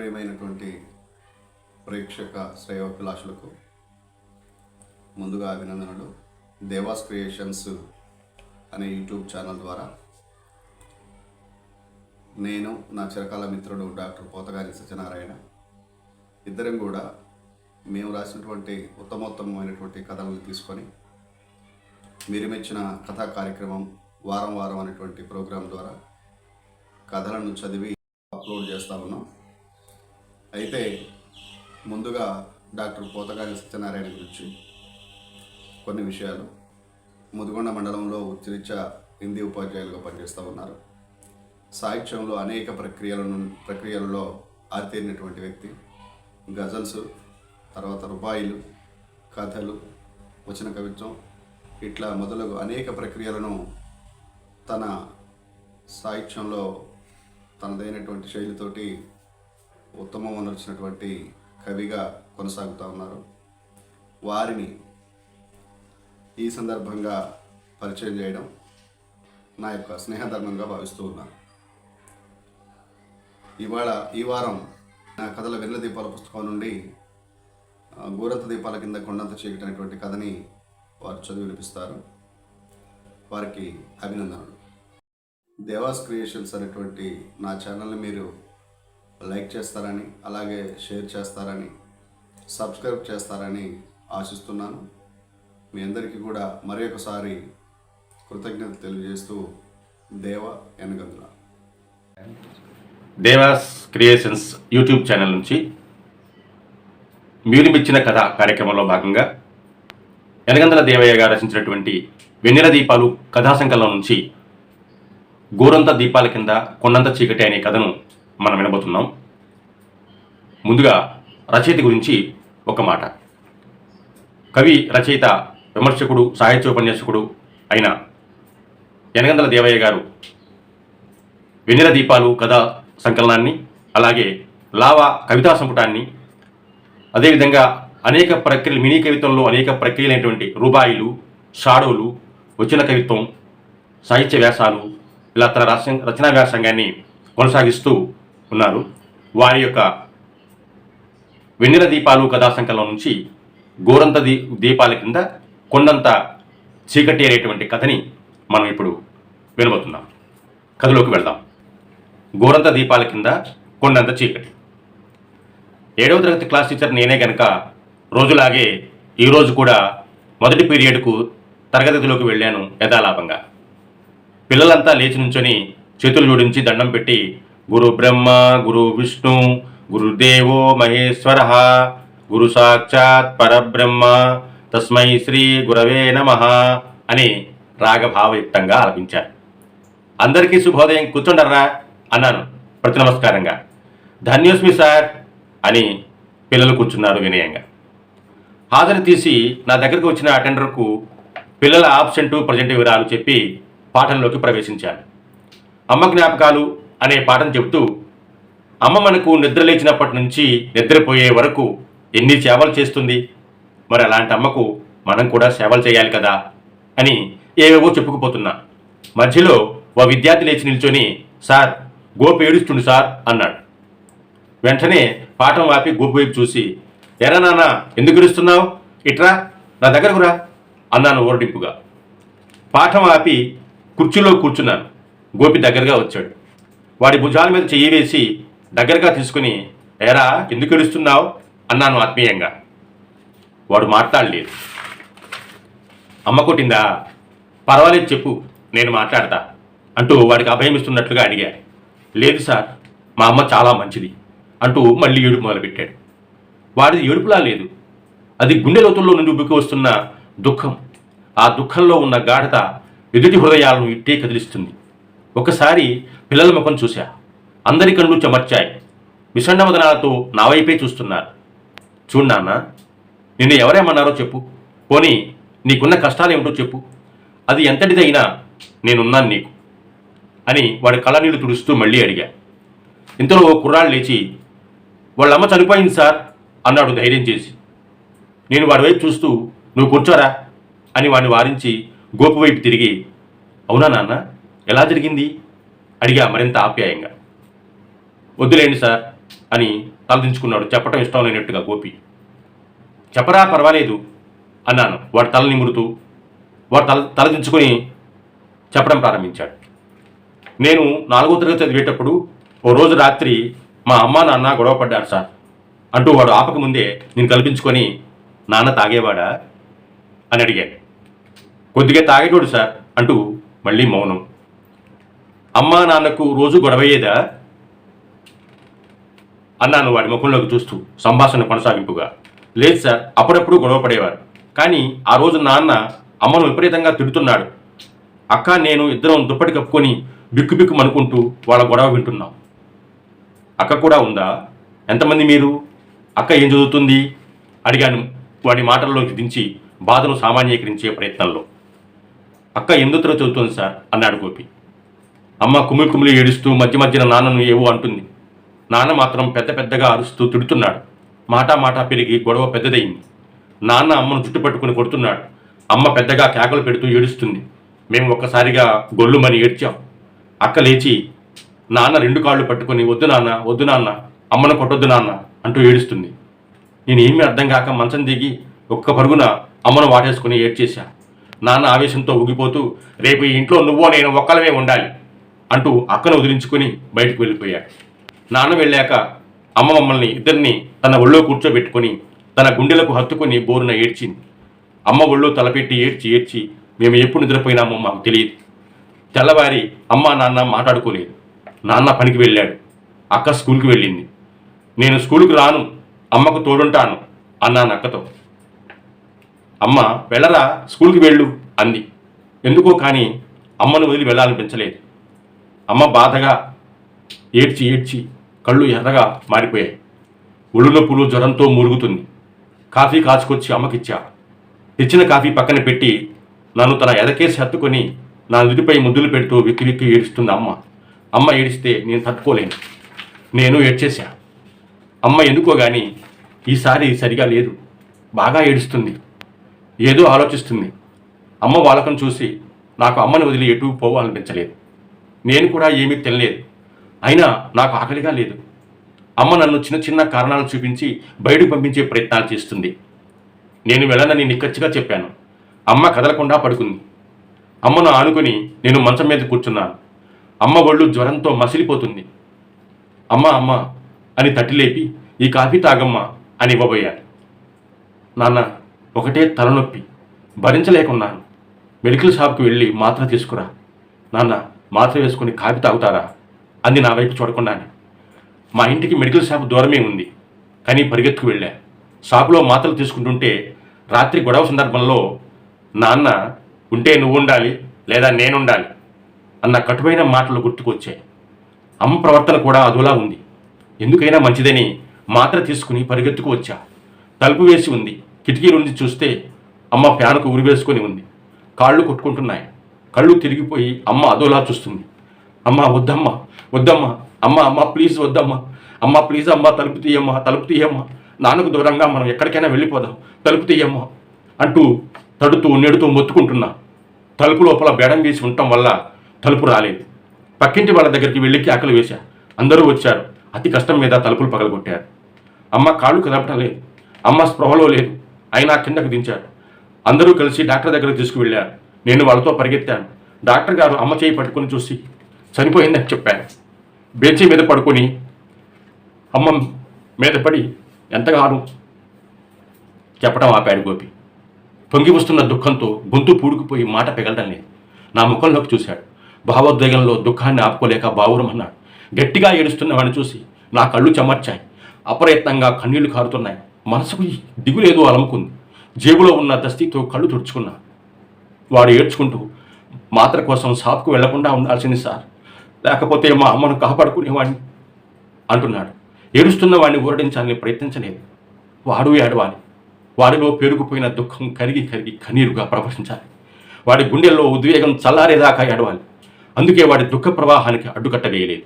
ప్రియమైనటువంటి ప్రేక్షక శ్రేయోభిలాషులకు ముందుగా అభినందనలు. దేవాస్ క్రియేషన్స్ అనే యూట్యూబ్ ఛానల్ ద్వారా నేను, నా చిరకాల మిత్రుడు డాక్టర్ పోతగాని సత్యనారాయణ ఇద్దరం కూడా మేము రాసినటువంటి ఉత్తమోత్తమైనటువంటి కథలను తీసుకొని మీరు మెచ్చిన కథా కార్యక్రమం వారం వారం అనేటువంటి ప్రోగ్రాం ద్వారా కథలను చదివి అప్లోడ్ చేస్తూ ఉన్నాం. అయితే ముందుగా డాక్టర్ పోతగాని సత్యనారాయణ గురించి కొన్ని విషయాలు. ముదిగొండ మండలంలో వృత్తిరీత్యా హిందీ ఉపాధ్యాయులుగా పనిచేస్తూ ఉన్నారు. సాహిత్యంలో అనేక ప్రక్రియలలో ఆరితేరినటువంటి వ్యక్తి. గజల్స్, తర్వాత రుబాయిలు, కథలు, వచన కవిత్వం, ఇట్లా మొదలగు అనేక ప్రక్రియలను తన సాహిత్యంలో తనదైనటువంటి శైలితోటి ఉత్తమం వచ్చినటువంటి కవిగా కొనసాగుతూ ఉన్నారు. వారిని ఈ సందర్భంగా పరిచయం చేయడం నా యొక్క స్నేహధర్మంగా భావిస్తూ ఉన్నాను. ఈ వారం నా కథల వెన్నెల దీపాల పుస్తకం నుండి గోరంత దీపాల కింద కొండంత చీకటి అనేటువంటి కథని వారు చదివి వినిపిస్తారు. వారికి అభినందనలు. దేవాస్ క్రియేషన్స్ అనేటువంటి నా ఛానల్ని మీరు లైక్ చేస్తారని, అలాగే షేర్ చేస్తారని, సబ్స్క్రైబ్ చేస్తారని ఆశిస్తున్నాను. మీ అందరికీ కూడా మరి ఒకసారి కృతజ్ఞత తెలియజేస్తూ దేవ Enagandula. Devas creations YouTube channel నుంచి మీరు ఇచ్చిన కథ కార్యక్రమంలో భాగంగా ఎనగందుల దేవయ్య గారు రచించినటువంటి వెన్నెల దీపాలు కథా సంకలనం నుంచి గోరంత దీపాల కింద కొండంత చీకటి అనే కథను మనం వినబోతున్నాం. ముందుగా రచయిత గురించి ఒక మాట. కవి, రచయిత, విమర్శకుడు, సాహిత్యోపన్యాసకుడు అయిన ఎనగందుల దేవయ్య గారు వెన్నెల దీపాలు కథా సంకలనాన్ని, అలాగే లావా కవితా సంపుటాన్ని, అదేవిధంగా అనేక ప్రక్రియలు, మినీ కవిత్వంలో అనేక ప్రక్రియలైనటువంటి రూబాయిలు, షాడోలు, వచన కవిత్వం, సాహిత్య వ్యాసాలు, ఇలా తన రచనా వ్యాసంగాన్ని కొనసాగిస్తూ ఉన్నారు. వారి యొక్క వెన్నెల దీపాలు కథా సంకలనం నుంచి గోరంత దీపాల కింద కొండంత చీకటి అనేటువంటి కథని మనం ఇప్పుడు వినబోతున్నాం. కథలోకి వెళ్దాం. గోరంత దీపాల కింద కొండంత చీకటి. 7వ తరగతి క్లాస్ టీచర్ నేనే గనక రోజులాగే ఈరోజు కూడా మొదటి పీరియడ్కు తరగతిలోకి వెళ్ళాను యథాలాపంగా. పిల్లలంతా లేచి నుంచొని చేతులు జోడించి దండం పెట్టి గురు బ్రహ్మ, గురు విష్ణు, గురుదేవో మహేశ్వర, గురు సాక్షాత్ పరబ్రహ్మ, తస్మై శ్రీ గురవే నమః అని రాగభావయుక్తంగా ఆలపించారు. అందరికీ శుభోదయం, కూర్చోండర్రా అన్నాను ప్రతి నమస్కారంగా. ధన్యోస్మి సార్ అని పిల్లలు కూర్చున్నారు వినయంగా. హాజరు తీసి నా దగ్గరకు వచ్చిన అటెండర్కు పిల్లల ఆబ్సెంటు, ప్రజెంట్ వివరాలు చెప్పి పాఠంలోకి ప్రవేశించాను. అమ్మ జ్ఞాపకాలు అనే పాఠం చెబుతూ, అమ్మ మనకు నిద్ర లేచినప్పటి నుంచి నిద్రపోయే వరకు ఎన్ని సేవలు చేస్తుంది, మరి అలాంటి అమ్మకు మనం కూడా సేవలు చేయాలి కదా అని ఏవేవో చెప్పుకుపోతున్నా. మధ్యలో ఓ విద్యార్థి లేచి నిల్చొని, సార్ గోపి ఏడుస్తుండు సార్ అన్నాడు. వెంటనే పాఠం ఆపి గోపి వైపు చూసి, ఎరా నాన్న ఎందుకు ఏడుస్తున్నావు, ఇట్రా నా దగ్గరకు రా అన్నాను ఓరడింపుగా. పాఠం ఆపి కుర్చీలో కూర్చున్నాను. గోపి దగ్గరగా వచ్చాడు. వాడి భుజాల మీద చెయ్యి వేసి దగ్గరగా తీసుకుని, ఎరా ఎందుకు ఏడుస్తున్నావు అన్నాను ఆత్మీయంగా. వాడు మాట్లాడలేదు. అమ్మ కొట్టిందా, పర్వాలేదు చెప్పు నేను మాట్లాడతా అంటూ వాడికి అభయమిస్తున్నట్లుగా అడిగా. లేదు సార్, మా అమ్మ చాలా మంచిది అంటూ మళ్ళీ ఏడుపు మొదలుపెట్టాడు. వాడిది ఏడుపులా లేదు, అది గుండె లోతుల్లో నుండి ఉబ్బికి వస్తున్న దుఃఖం. ఆ దుఃఖంలో ఉన్న గాఢత ఎదుటి హృదయాలను ఇట్టే కదిలిస్తుంది. ఒకసారి పిల్లల ముఖం చూశా. అందరి కళ్ళు చెమర్చాయి. విషణ్ణవదనాలతో నా వైపే చూస్తున్నారు. చూడు నాన్న, నిన్ను ఎవరేమన్నారో చెప్పు, పోనీ నీకున్న కష్టాలు ఏమిటో చెప్పు, అది ఎంతటిదైనా నేనున్నాను నీకు అని వాడి కళ్ళనీళ్ళు తుడుస్తూ మళ్ళీ అడిగా. ఇంతలో ఓ కుర్రాళ్ళు లేచి, వాళ్ళమ్మ చనిపోయింది సార్ అన్నాడు ధైర్యం చేసి. నేను వాడి వైపు చూస్తూ, నువ్వు కూర్చోరా అని వాడిని వారించి గోపు వైపు తిరిగి, అవునా నాన్న, ఎలా జరిగింది అడిగా మరింత ఆప్యాయంగా. వద్దులేండి సార్, అని తలదించుకున్నాడు. చెప్పడం ఇష్టం లేనట్టుగా గోపి. చెప్పరా, పర్వాలేదు అన్నాను. వాడు తల నిమురుతూ వాడు తలదించుకొని చెప్పడం ప్రారంభించాడు. నేను 4వ తరగతి చదివేటప్పుడు ఓ రోజు రాత్రి మా అమ్మ నాన్న గొడవ పడ్డారు సార్ అంటూ వాడు ఆపకముందే నేను కల్పించుకొని, నాన్న తాగేవాడా అని అడిగాను. కొద్దిగా తాగేటోడు సార్ అంటూ మళ్ళీ మౌనం. అమ్మా నాన్నకు రోజు గొడవయ్యేదా అన్నాను వాడి ముఖంలోకి చూస్తూ సంభాషణ కొనసాగింపుగా. లేదు సార్, అప్పుడప్పుడు గొడవ పడేవారు. కానీ ఆ రోజు నాన్న అమ్మను విపరీతంగా తిడుతున్నాడు. అక్క నేను ఇద్దరం దుప్పటి కప్పుకొని బిక్కు అనుకుంటూ వాళ్ళ గొడవ వింటున్నాం. అక్క కూడా ఉందా? ఎంతమంది మీరు? అక్క ఏం చదువుతుంది అడిగాను వాడి మాటల్లోకి దించి బాధను సామాన్యీకరించే ప్రయత్నంలో. అక్క 8వ తరగతి చదువుతుంది సార్ అన్నాడు గోపి. అమ్మ కుమిలి ఏడుస్తూ మధ్యన నాన్నను ఏవో అంటుంది. నాన్న మాత్రం పెద్దగా అరుస్తూ తిడుతున్నాడు. మాట పెరిగి గొడవ పెద్దదయింది. నాన్న అమ్మను చుట్టుపట్టుకుని కొడుతున్నాడు. అమ్మ పెద్దగా కేకలు పెడుతూ ఏడుస్తుంది. మేము ఒక్కసారిగా గొల్లుమని ఏడ్చాం. అక్క లేచి నాన్న 2 కాళ్ళు పట్టుకొని వద్దు నాన్న అమ్మను కొట్టొద్దు నాన్న అంటూ ఏడుస్తుంది. నేనేమీ అర్థం కాక మంచం దిగి ఒక్క పరుగున అమ్మను వాటేసుకుని ఏడ్చేశా. నాన్న ఆవేశంతో ఊగిపోతూ రేపు ఈ ఇంట్లో నువ్వో నేను ఒక్కలమే ఉండాలి అంటూ అక్కను వదిలించుకుని బయటకు వెళ్ళిపోయాడు. నాన్న వెళ్ళాక అమ్మ మమ్మల్ని ఇద్దరిని తన ఒళ్ళో కూర్చోబెట్టుకొని తన గుండెలకు హత్తుకొని బోరున ఏడ్చింది. అమ్మ ఒళ్ళో తలపెట్టి ఏడ్చి మేము ఎప్పుడు నిద్రపోయినామో మాకు తెలియదు. తెల్లవారి అమ్మ నాన్న మాట్లాడుకోలేదు. నాన్న పనికి వెళ్ళాడు. అక్క స్కూల్కి వెళ్ళింది. నేను స్కూల్కి రాను, అమ్మకు తోడుంటాను అన్నాను అక్కతో. అమ్మ వెళ్ళరా, స్కూల్కి వెళ్ళు అంది. ఎందుకో కానీ అమ్మను వదిలి వెళ్ళాలనిపించలేదు. అమ్మ బాధగా ఏడ్చి కళ్ళు ఎర్రగా మారిపోయాయి. ఒళ్ళు నొప్పులు జ్వరంతో మురుగుతుంది. కాఫీ కాచుకొచ్చి అమ్మకిచ్చా. తెచ్చిన కాఫీ పక్కన పెట్టి నన్ను తన ఎదకేసి హత్తుకొని నా నుదిపై ముద్దులు పెడుతూ విక్కి ఏడుస్తుంది అమ్మ. అమ్మ ఏడిస్తే నేను తట్టుకోలేను. నేను ఏడ్చేశా. అమ్మ ఎందుకో కానీ ఈసారి సరిగా లేదు. బాగా ఏడుస్తుంది. ఏదో ఆలోచిస్తుంది. అమ్మ వాళ్ళకం చూసి నాకు అమ్మని వదిలి ఎటు పోవాలనిపించలేదు. నేను కూడా ఏమీ తినలేదు. అయినా నాకు ఆకలిగా లేదు. అమ్మ నన్ను చిన్న కారణాలు చూపించి బయటకు పంపించే ప్రయత్నాలు చేస్తుంది. నేను వెళ్ళనని నిక్కచ్చిగా చెప్పాను. అమ్మ కదలకుండా పడుకుంది. అమ్మను ఆనుకొని నేను మంచం మీద కూర్చున్నాను. అమ్మ ఒళ్ళు జ్వరంతో మసిలిపోతుంది. అమ్మ అని తట్టిలేపి ఈ కాఫీ తాగమ్మా అని ఇవ్వబోయాను. నాన్న ఒకటే తలనొప్పి, భరించలేకున్నాను. మెడికల్ షాప్కి వెళ్ళి మాత్ర తీసుకురా నాన్న, మాత్ర వేసుకుని కాఫీ తాగుతారా అంది నా వైపు చూడకుండానే. మా ఇంటికి మెడికల్ షాప్ దూరమే ఉంది. కానీ పరిగెత్తుకు వెళ్ళా. షాపులో మాత్రలు తీసుకుంటుంటే రాత్రి గొడవ సందర్భంలో నాన్న ఉంటే నువ్వు ఉండాలి లేదా నేనుండాలి అన్న కటువైన మాటలు గుర్తుకొచ్చాయి. అమ్మ ప్రవర్తన కూడా అదోలా ఉంది. ఎందుకైనా మంచిదని మాత్ర తీసుకుని పరిగెత్తుకు వచ్చా. తలుపు వేసి ఉంది. కిటికీ నుంచి చూస్తే అమ్మ ఫ్యాన్కు ఉరివేసుకొని ఉంది. కాళ్ళు కొట్టుకుంటున్నాయి. కళ్ళు తిరిగిపోయి అమ్మ అదోలా చూస్తుంది. అమ్మ వద్దమ్మా అమ్మ ప్లీజ్ వద్దమ్మా, అమ్మ ప్లీజ్ అమ్మ తలుపు తీయమ్మా, నాన్నకు దూరంగా మనం ఎక్కడికైనా వెళ్ళిపోదాం, తలుపు తీయమ్మా అంటూ తడుతూ నెడుతూ మొత్తుకుంటున్నా. తలుపు లోపల బేడం వేసి ఉండటం వల్ల తలుపు రాలేదు. పక్కింటి వాళ్ళ దగ్గరికి వెళ్ళి కేకలు వేశా. అందరూ వచ్చారు. అతి కష్టం మీద తలుపులు పగలగొట్టారు. అమ్మ కాళ్ళు కదపటం లేదు. అమ్మ స్పృహలో లేదు. అయినా కిందకు దించారు. అందరూ కలిసి డాక్టర్ దగ్గరకు తీసుకువెళ్ళారు. నేను వాళ్ళతో పరిగెత్తాను. డాక్టర్ గారు అమ్మ చేయి పట్టుకుని చూసి చనిపోయిందని చెప్పాను. బెంచి మీద పడుకొని అమ్మ మీద పడి ఎంతగానో చెప్పడం ఆపాడు గోపి. పొంగి వస్తున్న దుఃఖంతో గొంతు పూడుకుపోయి మాట పెగలడం లేదు. నా ముఖంలోకి చూశాడు. భావోద్వేగంలో దుఃఖాన్ని ఆపుకోలేక బావురమన్నాడు. గట్టిగా ఏడుస్తున్న వాడిని చూసి నా కళ్ళు చెమర్చాయి. అప్రయత్నంగా కన్నీళ్లు కారుతున్నాయి. మనసుకు దిగులేదో అలముకుంది. జేబులో ఉన్న దస్తీతో కళ్ళు తుడుచుకున్నా. వాడు ఏడ్చుకుంటూ మాత్ర కోసం షాప్కు వెళ్లకుండా ఉండాల్సింది సార్, లేకపోతే మా అమ్మను కాపాడుకునేవాడిని అంటున్నాడు. ఏడుస్తున్న వాడిని ఊరడించాలని ప్రయత్నించలేదు. వాడు ఏడవాలి. వాడిలో పెరుగుపోయిన దుఃఖం కరిగి కన్నీరుగా ప్రవహించాలి. వాడి గుండెల్లో ఉద్వేగం చల్లారేదాకా ఏడవాలి. అందుకే వాడి దుఃఖ ప్రవాహానికి అడ్డుకట్ట వేయలేదు.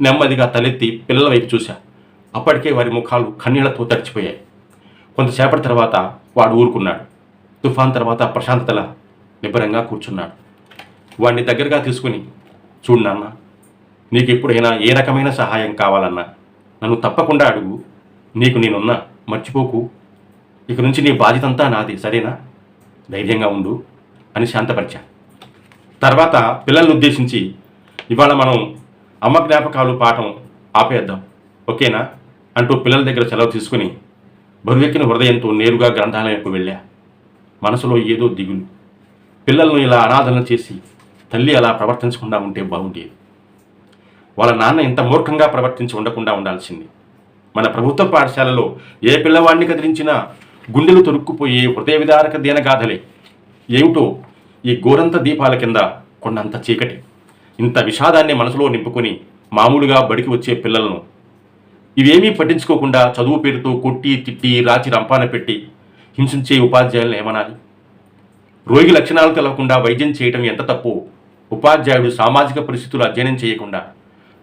నెమ్మదిగా తలెత్తి పిల్లల వైపు చూశా. అప్పటికే వారి ముఖాలు కన్నీళ్లతో తడిచిపోయాయి. కొంతసేపటి తర్వాత వాడు ఊరుకున్నాడు. తుఫాన్ తర్వాత ప్రశాంతతలా నిబ్బరంగా కూర్చున్నాడు. వాడిని దగ్గరగా తీసుకుని, చూడు నాన్న, నీకు ఎప్పుడైనా ఏ రకమైన సహాయం కావాలన్నా నన్ను తప్పకుండా అడుగు, నీకు నేనున్నా, మర్చిపోకు, ఇక నుంచి నీ బాధ్యత అంతా నాది, సరేనా? ధైర్యంగా ఉండు అని శాంతపరిచా. తర్వాత పిల్లల్ని ఉద్దేశించి, ఇవాళ మనం అమ్మ జ్ఞాపకాలు పాఠం ఆపేద్దాం, ఓకేనా అంటూ పిల్లల దగ్గర సెలవు తీసుకుని బరువెక్కిన హృదయంతో నేరుగా గ్రంథాలయంకు వెళ్ళా. మనసులో ఏదో దిగులు. పిల్లలను ఇలా అనాథన చేసి తల్లి అలా ప్రవర్తించకుండా ఉంటే బాగుండేది. వాళ్ళ నాన్న ఇంత మూర్ఖంగా ప్రవర్తించి ఉండకుండా ఉండాల్సింది. మన ప్రభుత్వ పాఠశాలలో ఏ పిల్లవాడిని కదిలించినా గుండెలు తొరుక్కుపోయే హృదయ విదారక దీనగాథలే. ఏమిటో ఈ గోరంత దీపాల కింద కొండంత చీకటి. ఇంత విషాదాన్ని మనసులో నింపుకొని మామూలుగా బడికి వచ్చే పిల్లలను ఇవేమీ పట్టించుకోకుండా చదువు పేరుతో కొట్టి తిట్టి రాచి రంపాన పెట్టి హింసించే ఉపాధ్యాయులను ఏమనాలి? రోగి లక్షణాలు తెలవకుండా వైద్యం చేయటం ఎంత తప్పు. ఉపాధ్యాయుడు సామాజిక పరిస్థితులు అధ్యయనం చేయకుండా,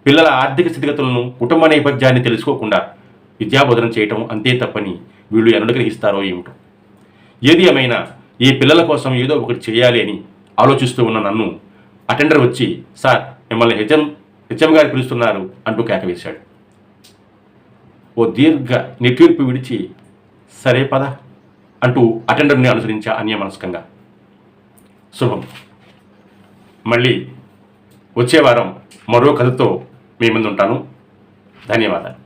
పిల్లల ఆర్థిక స్థితిగతులను, కుటుంబ నేపథ్యాన్ని తెలుసుకోకుండా విద్యాబోధన చేయటం అంతే తప్పని వీళ్ళు ఎన్నడూ గ్రహిస్తారో ఏమిటో. ఏది ఏమైనా ఈ పిల్లల కోసం ఏదో ఒకటి చేయాలి అని ఆలోచిస్తూ ఉన్న నన్ను అటెండర్ వచ్చి, సార్ మిమ్మల్ని హెచ్ఎం గారు పిలుస్తున్నారు అంటూ కేకవేశాడు. ఓ దీర్ఘ నిట్టూర్పు విడిచి, సరే పద అంటూ అటెండర్ని అనుసరించా అన్యమనస్కంగా. శుభం. మళ్ళీ వచ్చే వారం మరో కథతో మీ ముందు ఉంటాను. ధన్యవాదాలు.